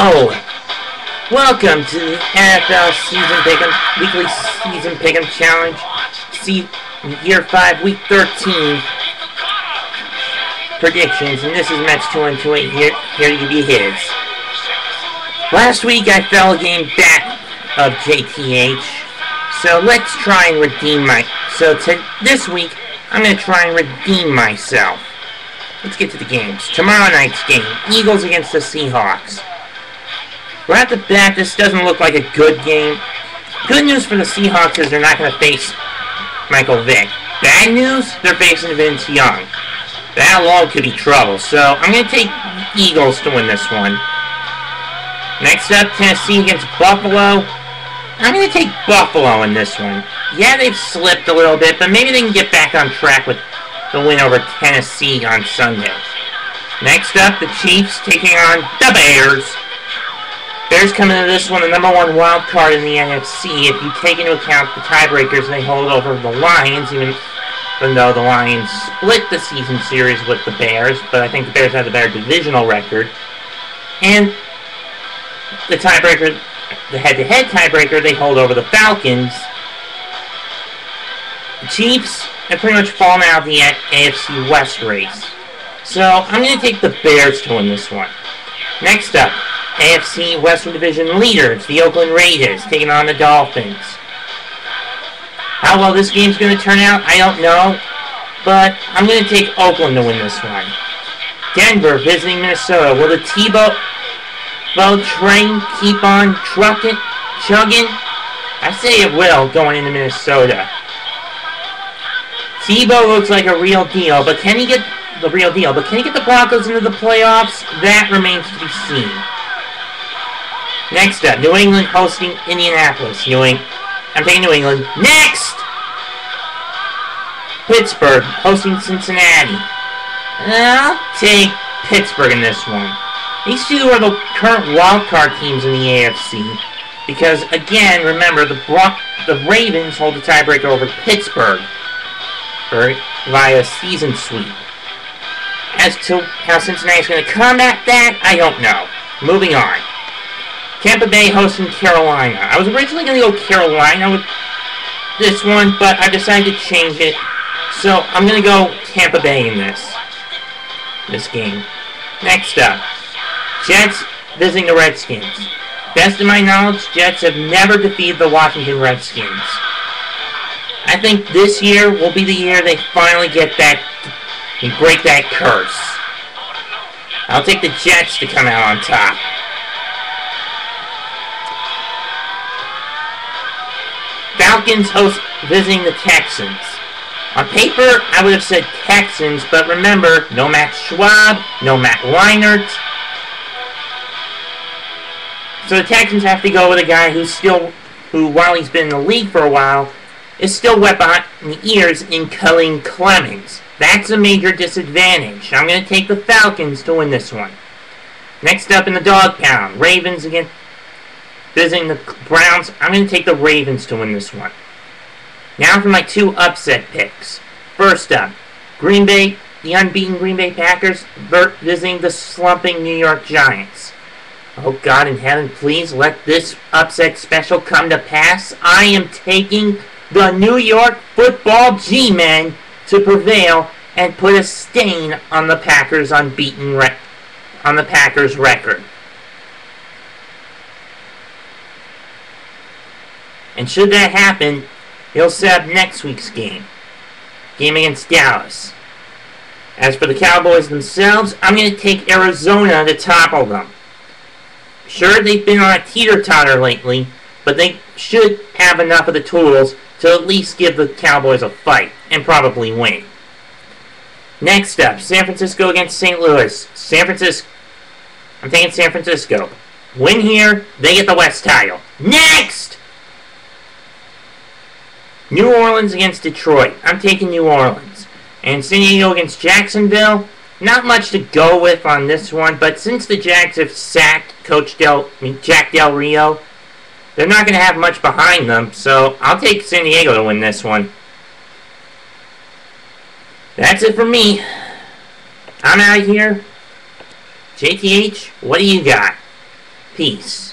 Hello! Welcome to the NFL Season Pick'em, Weekly Season Pick'em Challenge, Year 5, Week 13 predictions, and this is Mets2128 here to give you his. Last week I fell a game back of JTH, so let's try and redeem this week I'm going to try and redeem myself. Let's get to the games. Tomorrow night's game, Eagles against the Seahawks. Right off the bat, this doesn't look like a good game. Good news for the Seahawks is they're not going to face Michael Vick. Bad news, they're facing Vince Young. That alone could be trouble, so I'm going to take Eagles to win this one. Next up, Tennessee against Buffalo. I'm going to take Buffalo in this one. Yeah, they've slipped a little bit, but maybe they can get back on track with the win over Tennessee on Sunday. Next up, the Chiefs taking on the Bears. Bears come into this one the #1 wild card in the NFC. If you take into account the tiebreakers they hold over the Lions, even though the Lions split the season series with the Bears, but I think the Bears have the better divisional record. And the tiebreaker, the head-to-head tiebreaker they hold over the Falcons. The Chiefs have pretty much fallen out of the AFC West race. So I'm going to take the Bears to win this one. Next up, AFC Western Division leaders, the Oakland Raiders, taking on the Dolphins. How well this game's going to turn out, I don't know, but I'm going to take Oakland to win this one. Denver visiting Minnesota. Will the Tebow train keep on chugging? I say it will, going into Minnesota. Tebow looks like a real deal, but can he get the Broncos into the playoffs? That remains to be seen. Next up, New England hosting Indianapolis. I'm taking New England. Next! Pittsburgh hosting Cincinnati. I'll take Pittsburgh in this one. These two are the current wildcard teams in the AFC. Because, again, remember, the Ravens hold the tiebreaker over Pittsburgh via season sweep. As to how Cincinnati's going to combat that, I don't know. Moving on. Tampa Bay hosting Carolina. I was originally going to go Carolina with this one, but I decided to change it. So I'm going to go Tampa Bay in this game. Next up, Jets visiting the Redskins. Best of my knowledge, Jets have never defeated the Washington Redskins. I think this year will be the year they finally get that and break that curse. I'll take the Jets to come out on top. Falcons visiting the Texans. On paper, I would have said Texans, but remember, no Max Schwab, no Matt Leinart. So the Texans have to go with a guy who while he's been in the league for a while, is still wet behind the ears in Colleen Clemens. That's a major disadvantage. I'm going to take the Falcons to win this one. Next up in the dog pound, Ravens against visiting the Browns. I'm going to take the Ravens to win this one. Now for my two upset picks. First up, Green Bay, the unbeaten Green Bay Packers visiting the slumping New York Giants. Oh God in heaven, please let this upset special come to pass. I am taking the New York Football G-Men to prevail and put a stain on the Packers' record. And should that happen, he'll set up next week's game against Dallas. As for the Cowboys themselves, I'm going to take Arizona to topple them. Sure, they've been on a teeter-totter lately, but they should have enough of the tools to at least give the Cowboys a fight and probably win. Next up, San Francisco against St. Louis. I'm taking San Francisco. Win here, they get the West title. Next! New Orleans against Detroit. I'm taking New Orleans. And San Diego against Jacksonville. Not much to go with on this one, but since the Jags have sacked Jack Del Rio, they're not going to have much behind them, so I'll take San Diego to win this one. That's it for me. I'm out of here. JTH, what do you got? Peace.